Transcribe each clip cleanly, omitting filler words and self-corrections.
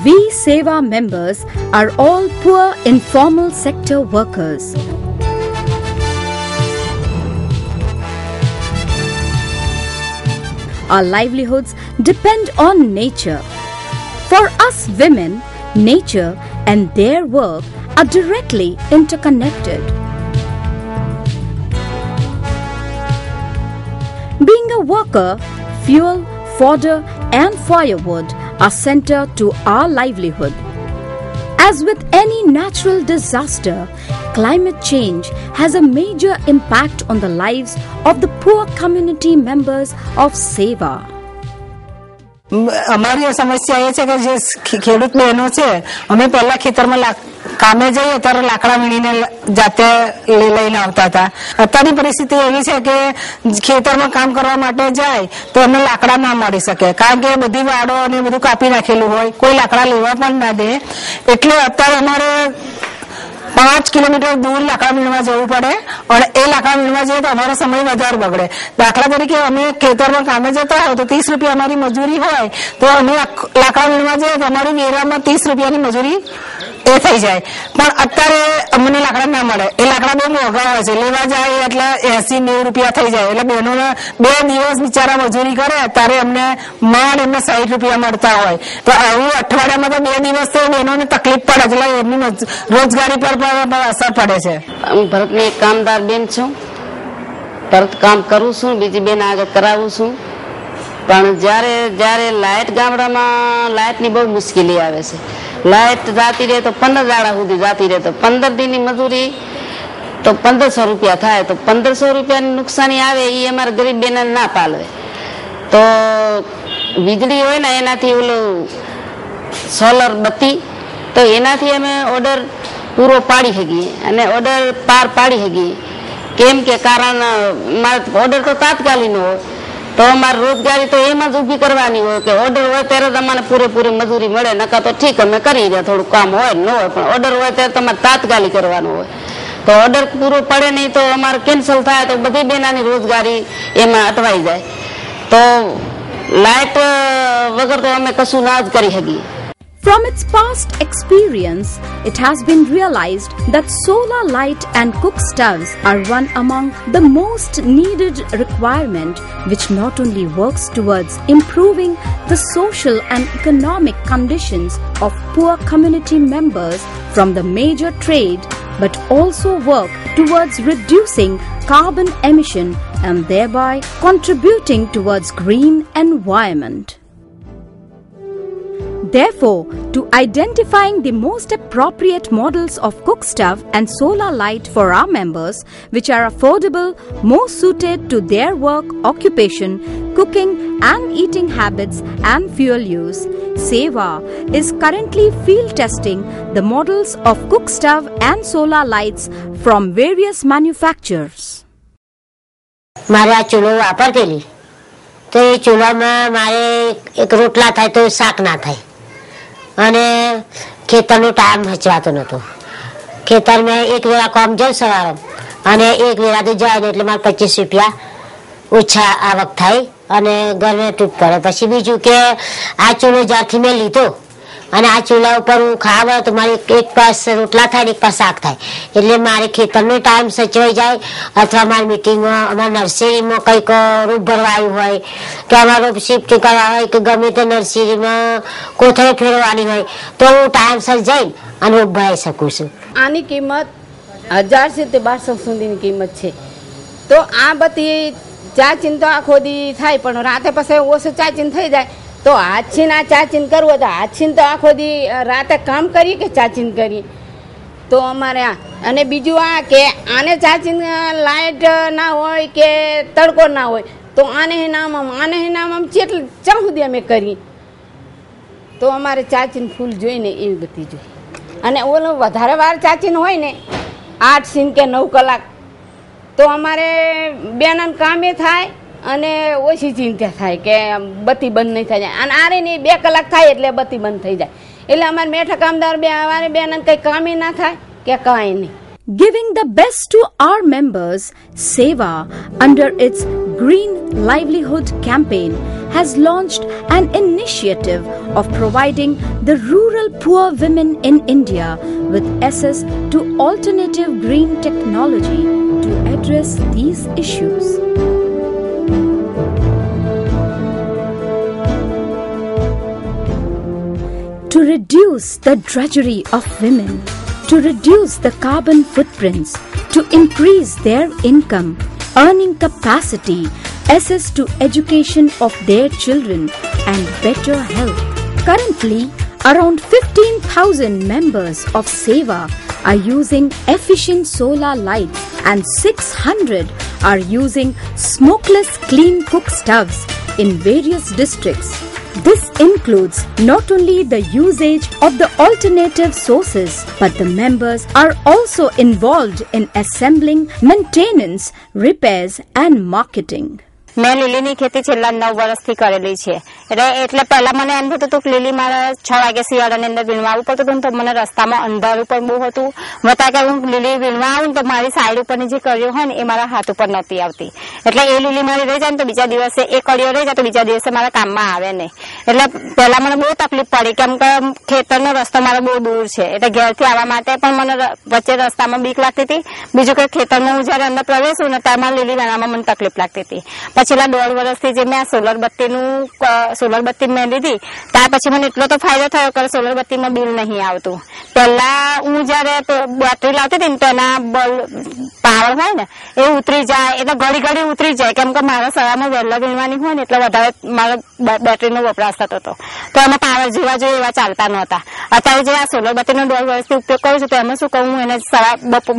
We Seva members are all poor informal sector workers. Our livelihoods depend on nature. For us women, nature and their work are directly interconnected. Being a worker, fuel, fodder and firewood are central to our livelihood. As with any natural disaster, climate change has a major impact on the lives of the poor community members of Seva. અમારી સમસ્યા એ છે કે જે ખેડૂત બહેનો છે અમે પહેલા ખેતરમાં કામે જઈએ ત્યારે લાકડા વીણીને જાતે લઈને આવતા હતા. અત્યારની પરિસ્થિતિ એવી છે કે ખેતરમાં કામ કરવા માટે જાય તો એમને લાકડા ના મળી શકે કારણ કે બધી વાડો અને બધું કાપી નાખેલું હોય, કોઈ લાકડા લેવા પણ ના દે. એટલે અત્યારે અમારે 5 કિલોમીટર દૂર લાકડા વીણવા જવું પડે અને એ લાકડા વીણવા જઈએ તો અમારો સમય વધારે બગડે. દાખલા તરીકે અમે ખેતરમાં કામે જતા હોય તો 30 રૂપિયા અમારી મજૂરી હોય તો અમે લાકડા વીણવા જઈએ તો અમારી વેરામાં 30 રૂપિયાની મજૂરી એ થઈ જાય. પણ અત્યારે અમને લાકડા ના મળે, એ લાકડા બહુ મોંઘા હોય છે, લેવા જાય એટલે 80-90 રૂપિયા થઈ જાય. એટલે બહેનોને 2 દિવસ બિચારા મજૂરી કરે ત્યારે અમને માંડ એમને 60 રૂપિયા મળતા હોય. તો આવું અઠવાડિયામાં તો 2 દિવસ તો બહેનોને તકલીફ પડે એટલે એમની રોજગારી પર અસર પડે છે. હું ભરતની કામદાર બેન છું, ભરત કામ કરું છું, બીજી બેન આગળ કરાવું છું. પણ જ્યારે લાઇટ ગામડામાં લાઇટની બહુ મુશ્કેલી આવે છે. લાઇટ જાતી રહે તો 15 દાડા સુધી જાતી રહે તો 15 દિનની મજૂરી તો 1500 રૂપિયા થાય તો 1500 રૂપિયાની નુકસાની આવે એ અમારા ગરીબ બેન ના પાલવે. તો વીજળી હોય ને એનાથી ઓલું સોલર બત્તી તો એનાથી અમે ઓર્ડર પૂરો પાડી શકીએ અને ઓર્ડર પાર પાડી શકીએ. કેમ કે કારણ ઓર્ડર તો તાત્કાલિક હોય તો અમારી રોજગારી તો એમાં જ ઊભી કરવાની હોય કે ઓર્ડર હોય ત્યારે તમારે પૂરેપૂરી મજૂરી મળે, નકા તો ઠીક અમે કરી દે, થોડું કામ હોય ન હોય, પણ ઓર્ડર હોય ત્યારે તમારે તાત્કાલિક કરવાનું હોય. તો ઓર્ડર પૂરો પડે નહીં તો અમારે કેન્સલ થાય તો બધી બેનાની રોજગારી એમાં અટવાઈ જાય. તો લાઇટ વગર તો અમે કશું ના જ કરી શકીએ. From its past experience, it has been realized that solar light and cook stoves are one among the most needed requirement which not only works towards improving the social and economic conditions of poor community members from the major trade but also work towards reducing carbon emission and thereby contributing towards green environment. Therefore, to identifying the most appropriate models of cook stove and solar light for our members, which are affordable, more suited to their work, occupation, cooking and eating habits and fuel use, Seva is currently field testing the models of cook stove and solar lights from various manufacturers. મારે આ ચૂલો વાપરતેલી તો એ ચૂલામાં મારે એક રોટલા થાય તો શાક ના થાય અને ખેતરનો ટાઈમ હચવાતો નહોતો. ખેતરમાં એક વેળા કામ જાય સવારે અને એક વેળા તો જાય ને એટલે મારે 25 રૂપિયા ઓછા આવક થાય અને ઘરને તૂટ પડે. પછી બીજું કે આ ચૂલો જ્યારથી મેં લીધો અને આ ચૂલા ઉપર હું ખાવા તો મારે એક પાસ રોટલા થાય ને એક પાસ શાક થાય એટલે મારે ખેતરનો ટાઈમ સચવાઈ જાય. અથવા મારી મિટિંગમાં અમારા નર્સરીમાં કંઈક રૂપ ભરવાયું હોય કે અમારો શિફ્ટ કરવા હોય કે ગમે તે નર્સરીમાં કોથળે ફેરવવાની હોય તો હું ટાઈમસર જઈને અને રૂપ ભરાઈ શકું છું. આની કિંમત 1000 થી 1200 સુધીની કિંમત છે. તો આ બધી ચાચીન તો આખો દી થાય પણ રાતે પછી ઓછું ચાચીન થઈ જાય તો હાથથી આ ચાચીન કરવું તો હાથથી તો આખો દી રાતે કામ કરીએ કે ચાચીન કરીએ તો અમારે આ. અને બીજું આ કે આને ચાચીન લાઇટ ના હોય કે તડકો ના હોય તો આને નામ ચેટલું ચા સુધી અમે કરીએ તો અમારે ચાચીન ફૂલ જોઈને એવી બધી જોઈએ. અને ઓલો વધારે વાર ચાચીન હોય ને 8 થી કે 9 કલાક તો અમારે બેનાન કામે થાય અને ઓછી ચિંતા થાય કે બત્તી બંધ નહીં થઈ જાય. અને આરે નહીં 2 કલાક થાય એટલે બત્તી બંધ થઈ જાય એટલે અમારે મેઠા કામદાર બેનાન કંઈ કામે ના થાય કે કાંઈ નહીં. Giving the best to our members, Seva, under its Green Livelihood campaign, has launched an initiative of providing the rural poor women in India with access to alternative green technology to address these issues. To reduce the drudgery of women, to reduce the carbon footprints, to increase their income, earning capacity, access to education of their children and better health. Currently, around 15,000 members of SEWA are using efficient solar lights and 600 are using smokeless clean cook stoves in various districts. This includes not only the usage of the alternative sources, but the members are also involved in assembling, maintenance, repairs and marketing. મેં લીલીની ખેતી છેલ્લા 9 વર્ષથી કરેલી છે એટલે પહેલા મને એમ થતું હતું કે લીલી મારે 6 વાગે શિયાળાની અંદર વીણવા આવવું પડતું હતું તો મને રસ્તામાં અંધારું પણ બહુ હતું મતા કે હું લીલી વીણવા આવું તો મારી સાઈડ ઉપરની જે કળીઓ હોય ને એ મારા હાથ ઉપર નહોતી આવતી એટલે એ લીલી મારી રહી જાય ને તો બીજા દિવસે એ કળીઓ રહી જાય તો બીજા દિવસે મારા કામમાં આવે નહીં એટલે પહેલા મને બહુ તકલીફ પડી કેમ કે ખેતરનો રસ્તો મારો બહુ દૂર છે એટલે ઘેરથી આવવા માટે પણ મને વચ્ચે રસ્તામાં બીક લાગતી હતી બીજું કે ખેતરમાં હું જ્યારે અંદર પ્રવેશું ને ત્યારે મારે લીલી વીણવામાં મને તકલીફ લાગતી હતી છેલ્લા 1.5 વર્ષથી જે મેં સોલર બત્તી મેં લીધી ત્યાર પછી મને એટલો તો ફાયદો થયો કે સોલર બત્તીમાં બિલ નહીં આવતું પહેલા હું જયારે બેટરી લાવતી હતી ને તો એના પાવર હોય ને એ ઉતરી જાય એટલે ઘડી ઘડી ઉતરી જાય કેમ કે મારા સવારમાં વહેલા વીણવાની હોય ને એટલે વધારે મારા બેટરીનો વપરાશ થતો હતો તો એમાં પાવર જેવા જોઈએ એવા ચાલતા નહોતા અત્યારે જે આ સોલર બત્તીનો 1.5 વર્ષથી ઉપયોગ કરું છું તો એમાં શું કહું એને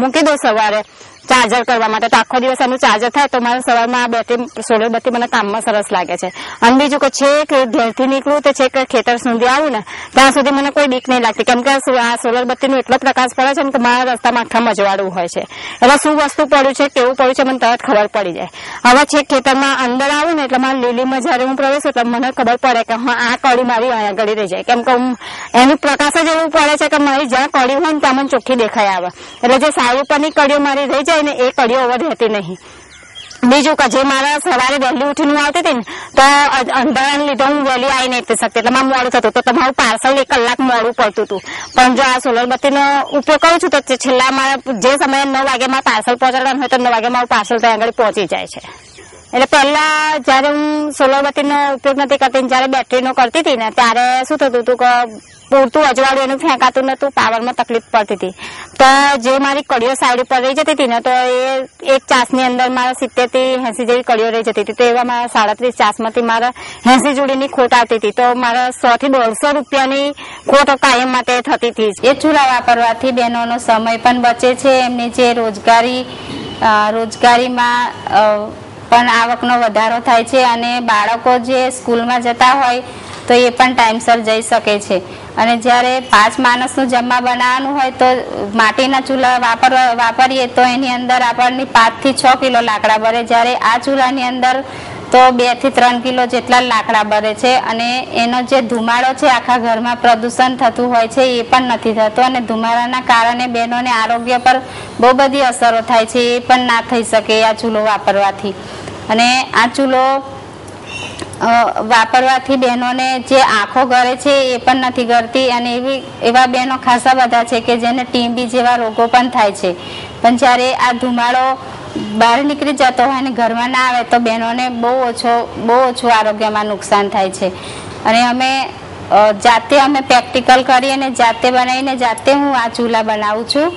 મૂકી દઉં સવારે ચાર્જર કરવા માટે તો આખો દિવસ એનું ચાર્જર થાય તો મારે સવારમાં આ બેટરી સોલર બત્તી મને કામમાં સરસ લાગે છે અને બીજું કે છેક ઘેરથી નીકળું તો છેક ખેતર સુધી આવું ને ત્યાં સુધી મને કોઈ બીક નહીં લાગતી કેમ કે આ સોલર બત્તીનો એટલો પ્રકાશ પડે છે ને કે મારા રસ્તામાં આખા મજવાળું હોય છે એટલે શું વસ્તુ પડ્યું છે કેવું પડ્યું છે મને તરત ખબર પડી જાય હવે છેક ખેતરમાં અંદર આવું ને એટલે મારા લીલીમાં જયારે હું પ્રવેશું એટલે મને ખબર પડે કે હા આ કળી મારી અહીંયા ગળી રહી જાય કેમ કે એનું પ્રકાશ જ એવું પડે છે કે મારી જ્યાં કળી હોય ને ત્યાં મને ચોખ્ખી દેખાઈ આવે એટલે જે સાઈડ ઉપરની કળીઓ મારી રહી જાય ને એ કડીઓ ઓવર રહેતી નહીં બીજું કે જે મારા સવારે વહેલી ઉઠીને આવતી હતી ને તો અંધારાને લીધે હું વહેલી આવી નહીં શકતી એટલે મારું મોડું થતું તો તમારું પાર્સલ 1 કલાક મોડું પડતું હતું પણ જો આ સોલર બત્તીનો ઉપયોગ કરું છું તો છેલ્લા મારા જે સમયે 9 વાગે મારું પાર્સલ પહોંચાડવાનું હોય તો 9 વાગે મારું પાર્સલ ત્યાં આગળ પહોંચી જાય છે એટલે પહેલા જયારે હું સોલર બત્તીનો ઉપયોગ નથી કરતી જયારે બેટરીનો કરતી હતી ને ત્યારે શું થતું હતું કે પૂરતું અજવાળું એનું ફેંકાતું નતું પાવરમાં તકલીફ પડતી હતી તો જે મારી કડીઓ સાઈડ ઉપર રહી જતી હતી ને તો એ એક ચાસની અંદર મારા 70 થી 80 જેવી કડીઓ રહી જતી હતી તો એવા મારા 37 ચાસમાંથી મારા 80 જોડીની ખોટ આવતી હતી તો મારા 100 થી 150 રૂપિયાની ખોટ કાયમ માટે થતી હતી એ ચૂલા વાપરવાથી બહેનોનો સમય પણ બચે છે એમની જે રોજગારીમાં પણ આવકનો વધારો થાય છે અને બાળકો જે સ્કૂલમાં જતા હોય તો એ પણ ટાઈમસર જઈ શકે છે અને જ્યારે 5 માણસનું જમવા બનાવવાનું હોય તો માટીના ચૂલા વાપરીએ તો એની અંદર આપણને 5 થી 6 કિલો લાકડા બળે જ્યારે આ ચૂલાની અંદર તો 2 થી 3 કિલો જેટલા લાકડા બળે છે અને એનો જે ધુમાડો છે આખા ઘરમાં પ્રદૂષણ થતું હોય છે એ પણ નથી થતો અને ધુમાડાના કારણે બહેનોને આરોગ્ય પર બહુ બધી અસરો થાય છે એ પણ ના થઈ શકે આ ચૂલો વાપરવાથી અને આ ચૂલો વાપરવાથી બહેનોને જે આંખો ગળે છે એ પણ નથી ગળતી અને એવા બહેનો ખાસા બધા છે કે જેને ટીબી જેવા રોગો પણ થાય છે પણ જ્યારે આ ધુમાડો બહાર નીકળી જતો હોય અને ઘરમાં ના આવે તો બહેનોને બહુ ઓછું આરોગ્યમાં નુકસાન થાય છે અને જાતે અમે પ્રેક્ટિકલ કરી અને જાતે બનાવીને જાતે હું આ ચૂલા બનાવું છું.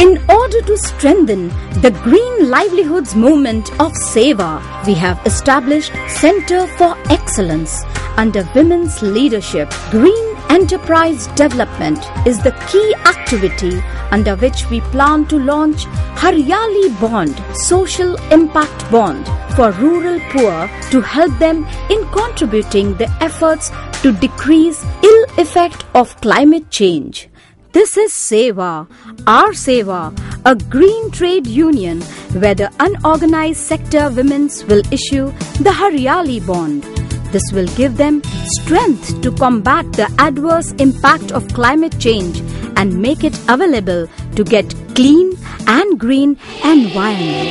In order to strengthen the Green Livelihoods movement of SEWA, we have established Center for Excellence under women's leadership. Green Enterprise Development is the key activity under which we plan to launch Haryali Bond, Social Impact Bond for rural poor to help them in contributing the efforts to decrease ill effect of climate change. This is SEWA, our SEWA, a green trade union where the unorganized sector women's will issue the Haryali Bond. This will give them strength to combat the adverse impact of climate change and make it available to get clean and green environment.